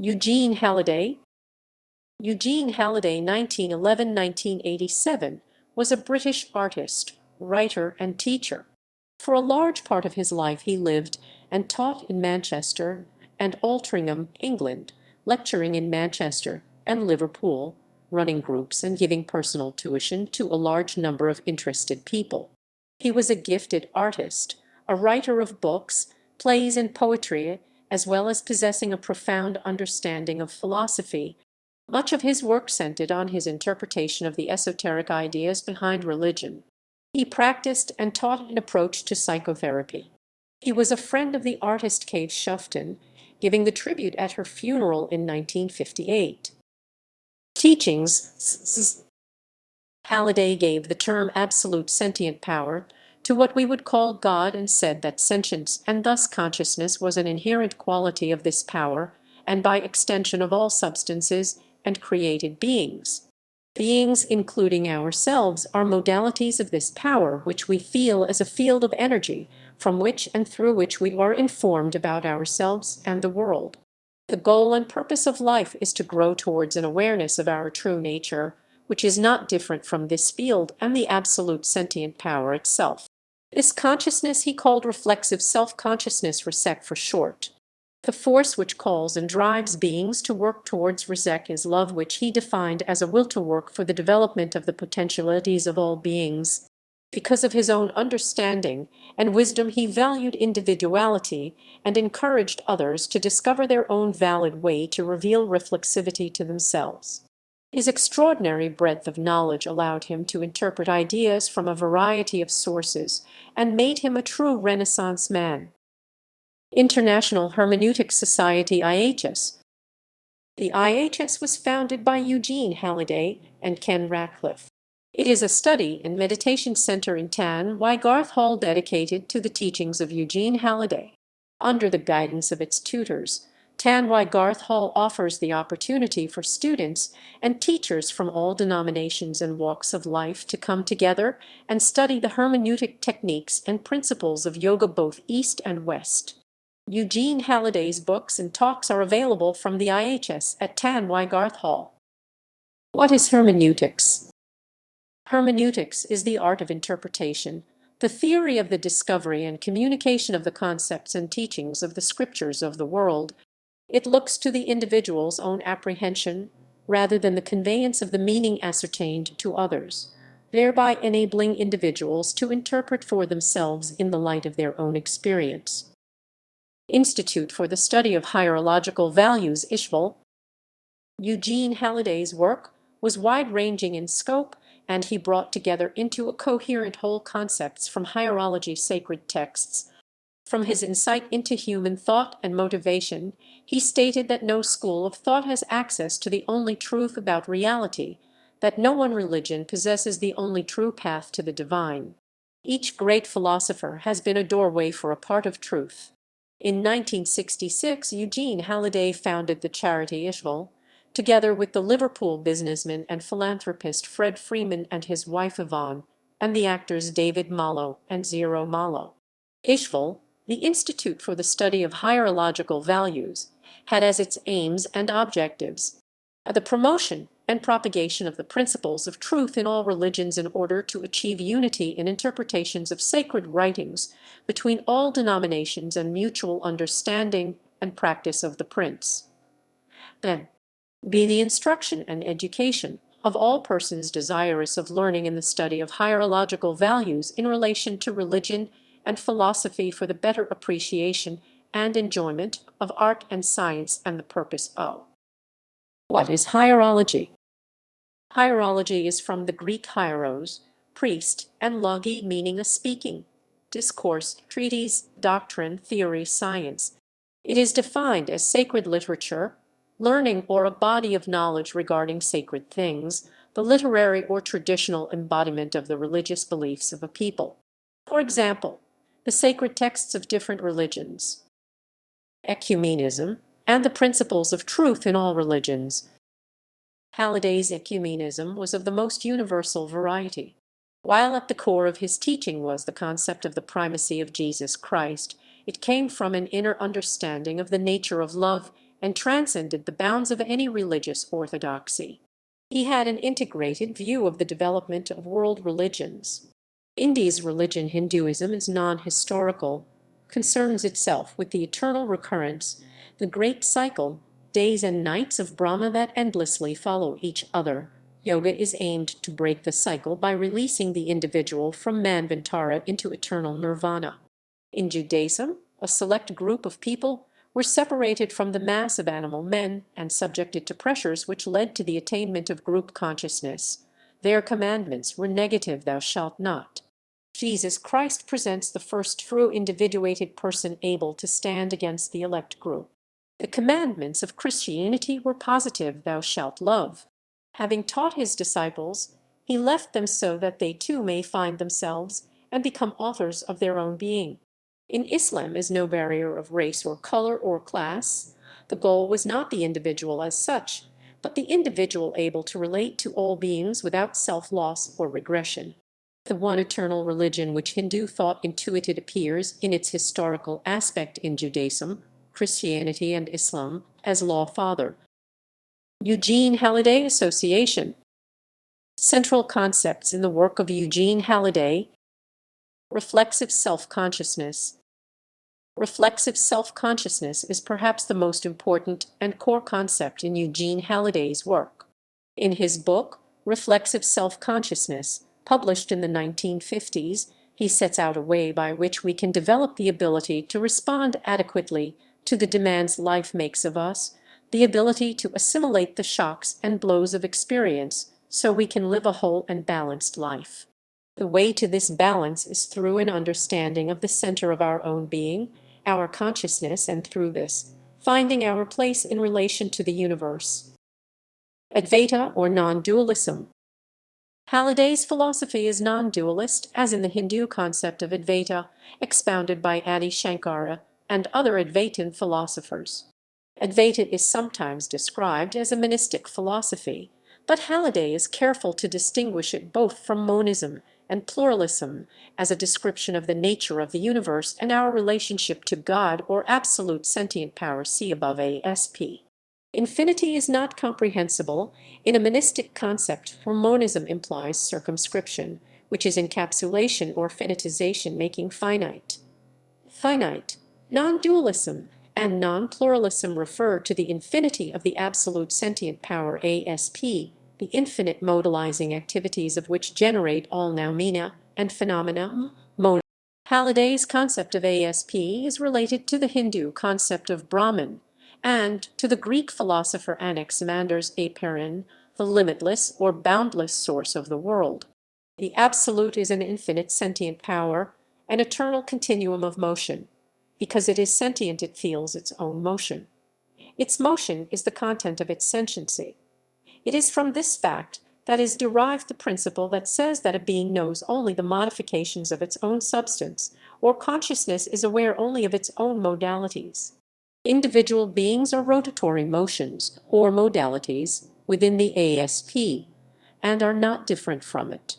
Eugene Halliday. Eugene Halliday, 1911–1987, was a British artist, writer, and teacher. For a large part of his life he lived and taught in Manchester and Altrincham, England, lecturing in Manchester and Liverpool, running groups and giving personal tuition to a large number of interested people. He was a gifted artist, a writer of books, plays, and poetry, as well as possessing a profound understanding of philosophy. Much of his work centered on his interpretation of the esoteric ideas behind religion. He practiced and taught an approach to psychotherapy. He was a friend of the artist Käthe Schuftan, giving the tribute at her funeral in 1958. Teachings. Halliday gave the term absolute sentient power to what we would call God, and said that sentience and thus consciousness was an inherent quality of this power, and by extension of all substances and created beings. Beings, including ourselves, are modalities of this power, which we feel as a field of energy, from which and through which we are informed about ourselves and the world. The goal and purpose of life is to grow towards an awareness of our true nature, which is not different from this field and the absolute sentient power itself. This consciousness he called reflexive self-consciousness, RESEC for short. The force which calls and drives beings to work towards RESEC is love, which he defined as a will to work for the development of the potentialities of all beings. Because of his own understanding and wisdom, he valued individuality and encouraged others to discover their own valid way to reveal reflexivity to themselves. His extraordinary breadth of knowledge allowed him to interpret ideas from a variety of sources and made him a true Renaissance man. International Hermeneutic Society (IHS). The IHS was founded by Eugene Halliday and Ken Ratcliffe. It is a study and meditation center in Tan-y Garth Hall dedicated to the teachings of Eugene Halliday. Under the guidance of its tutors, Tan-y Garth Hall offers the opportunity for students and teachers from all denominations and walks of life to come together and study the hermeneutic techniques and principles of yoga, both East and West. Eugene Halliday's books and talks are available from the IHS at Tan-y Garth Hall. What is hermeneutics? Hermeneutics is the art of interpretation, the theory of the discovery and communication of the concepts and teachings of the scriptures of the world. It looks to the individual's own apprehension rather than the conveyance of the meaning ascertained to others, thereby enabling individuals to interpret for themselves in the light of their own experience. Institute for the Study of Hierological Values, ISHVAL. Eugene Halliday's work was wide-ranging in scope, and he brought together into a coherent whole concepts from hierology, sacred texts. From his insight into human thought and motivation, he stated that no school of thought has access to the only truth about reality, that no one religion possesses the only true path to the divine. Each great philosopher has been a doorway for a part of truth. In 1966, Eugene Halliday founded the charity ISHVAL, together with the Liverpool businessman and philanthropist Fred Freeman and his wife Yvonne, and the actors David Mallow and Zero Mallow. ISHVAL, the Institute for the Study of Hierological Values, had as its aims and objectives the promotion and propagation of the principles of truth in all religions in order to achieve unity in interpretations of sacred writings between all denominations and mutual understanding and practice of the Prince. Then, be the instruction and education of all persons desirous of learning in the study of hierological values in relation to religion and philosophy for the better appreciation and enjoyment of art and science and the purpose of. What is hierology? Hierology is from the Greek hieros, priest, and logi, meaning a speaking, discourse, treatise, doctrine, theory, science. It is defined as sacred literature, learning, or a body of knowledge regarding sacred things, the literary or traditional embodiment of the religious beliefs of a people. For example, the sacred texts of different religions, ecumenism, and the principles of truth in all religions. Halliday's ecumenism was of the most universal variety. While at the core of his teaching was the concept of the primacy of Jesus Christ, it came from an inner understanding of the nature of love and transcended the bounds of any religious orthodoxy. He had an integrated view of the development of world religions. India's religion, Hinduism, is non-historical, concerns itself with the eternal recurrence, the great cycle, days and nights of Brahma that endlessly follow each other. Yoga is aimed to break the cycle by releasing the individual from Manvantara into eternal nirvana. In Judaism, a select group of people were separated from the mass of animal men and subjected to pressures which led to the attainment of group consciousness. Their commandments were negative: thou shalt not. Jesus Christ presents the first true individuated person able to stand against the elect group. The commandments of Christianity were positive: thou shalt love. Having taught his disciples, he left them so that they too may find themselves and become authors of their own being. In Islam is no barrier of race or color or class. The goal was not the individual as such, but the individual able to relate to all beings without self-loss or regression. The one eternal religion which Hindu thought intuited appears in its historical aspect in Judaism, Christianity, and Islam as law father. Eugene Halliday Association. Central concepts in the work of Eugene Halliday. Reflexive self-consciousness. Reflexive self-consciousness is perhaps the most important and core concept in Eugene Halliday's work. In his book, Reflexive Self-Consciousness, published in the 1950s, he sets out a way by which we can develop the ability to respond adequately to the demands life makes of us, the ability to assimilate the shocks and blows of experience so we can live a whole and balanced life. The way to this balance is through an understanding of the center of our own being, our consciousness, and through this, finding our place in relation to the universe. Advaita, or non-dualism. Halliday's philosophy is non-dualist, as in the Hindu concept of Advaita, expounded by Adi Shankara and other Advaitin philosophers. Advaita is sometimes described as a monistic philosophy, but Halliday is careful to distinguish it both from monism and pluralism as a description of the nature of the universe and our relationship to God or absolute sentient power. See above ASP. Infinity is not comprehensible in a monistic concept, for monism implies circumscription, which is encapsulation or finitization, making finite. Finite, non-dualism, and non-pluralism refer to the infinity of the absolute sentient power ASP, the infinite modalizing activities of which generate all noumena and phenomena. Halliday's concept of ASP is related to the Hindu concept of Brahman and to the Greek philosopher Anaximander's apeiron, the limitless or boundless source of the world. The absolute is an infinite sentient power, an eternal continuum of motion. Because it is sentient, it feels its own motion. Its motion is the content of its sentiency. It is from this fact that is derived the principle that says that a being knows only the modifications of its own substance, or consciousness is aware only of its own modalities. Individual beings are rotatory motions, or modalities, within the ASP, and are not different from it.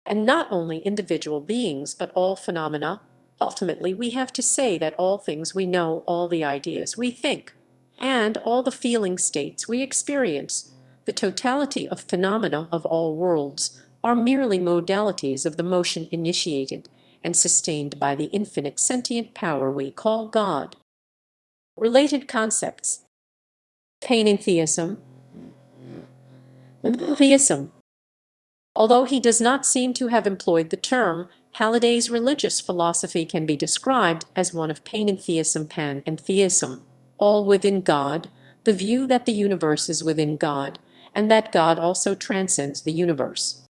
And not only individual beings, but all phenomena. Ultimately, we have to say that all things we know, all the ideas we think, and all the feeling states we experience, the totality of phenomena of all worlds, are merely modalities of the motion initiated and sustained by the infinite sentient power we call God. Related concepts. Panentheism. Theism. Although he does not seem to have employed the term, Halliday's religious philosophy can be described as one of panentheism, panentheism, all within God, the view that the universe is within God, and that God also transcends the universe.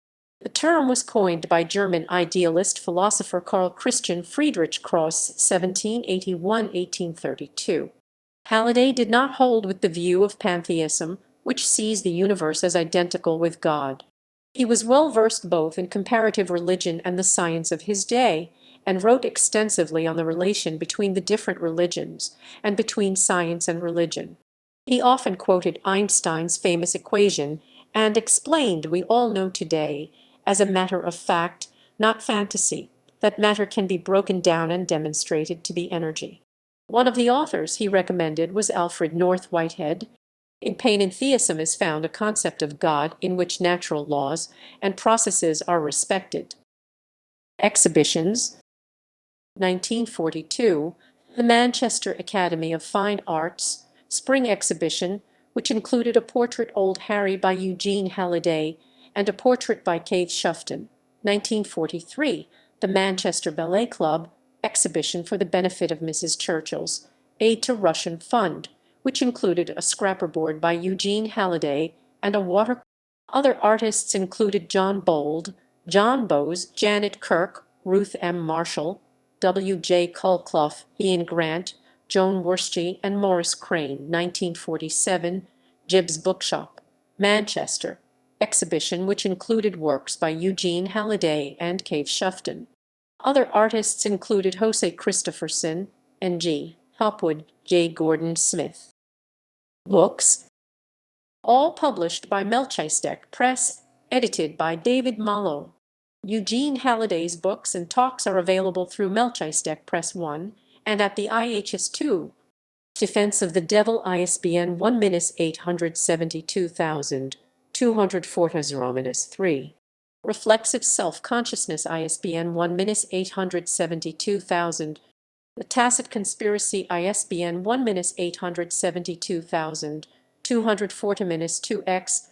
The term was coined by German idealist philosopher Karl Christian Friedrich Krauss, 1781–1832. Halliday did not hold with the view of pantheism, which sees the universe as identical with God. He was well versed both in comparative religion and the science of his day, and wrote extensively on the relation between the different religions, and between science and religion. He often quoted Einstein's famous equation, and explained, we all know today, as a matter of fact, not fantasy, that matter can be broken down and demonstrated to be energy. One of the authors he recommended was Alfred North Whitehead. In Pain and Theism is found a concept of God in which natural laws and processes are respected. Exhibitions. 1942, the Manchester Academy of Fine Arts Spring Exhibition, which included a portrait Old Harry by Eugene Halliday and a portrait by Käthe Schuftan. 1943, the Manchester Ballet Club Exhibition for the benefit of Mrs. Churchill's Aid to Russian Fund, which included a scrapperboard by Eugene Halliday and a water. Other artists included John Bold, John Bowes, Janet Kirk, Ruth M. Marshall, W. J. Culclough, Ian Grant, Joan Worsky, and Maurice Crane. 1947, Gibbs Bookshop, Manchester Exhibition, which included works by Eugene Halliday and Käthe Schuftan. Other artists included Jose Christopherson, N. G. Hopwood, J. Gordon Smith. Books, all published by Melchizedek Press, edited by David Mallow. Eugene Halliday's books and talks are available through Melchizedek Press 1 and at the IHS 2. Defense of the Devil ISBN 1-872240-3. Reflexive Self-Consciousness ISBN 1-872000. The Tacit Conspiracy ISBN 1-872040-240-2X.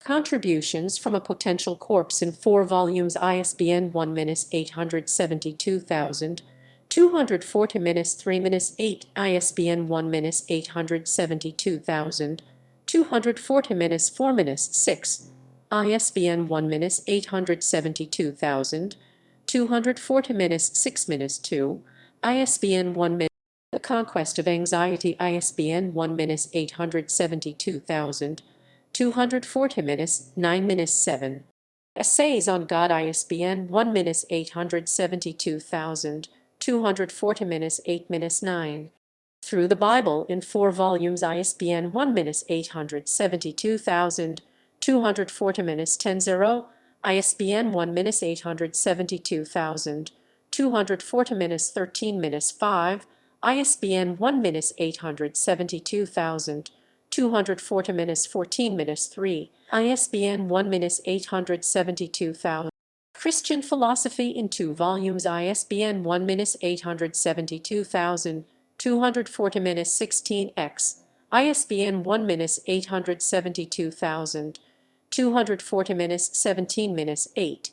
Contributions from a Potential Corpse in 4 volumes ISBN 1-872000-240-3-8 ISBN 1-872000-240-4-6 ISBN 1-872000-240-6-2 ISBN 1 The Conquest of Anxiety ISBN 1-872000-240-9-7 Essays on God ISBN 1-872000-240-8-9 Through the Bible in 4 volumes ISBN 1-872000-240-10 ISBN 1-872000-240-13-5 ISBN 1-872000-240-14-3 ISBN 1-872000 Christian Philosophy in 2 volumes ISBN 1-872000-240-16X ISBN 1-872000-240-17-8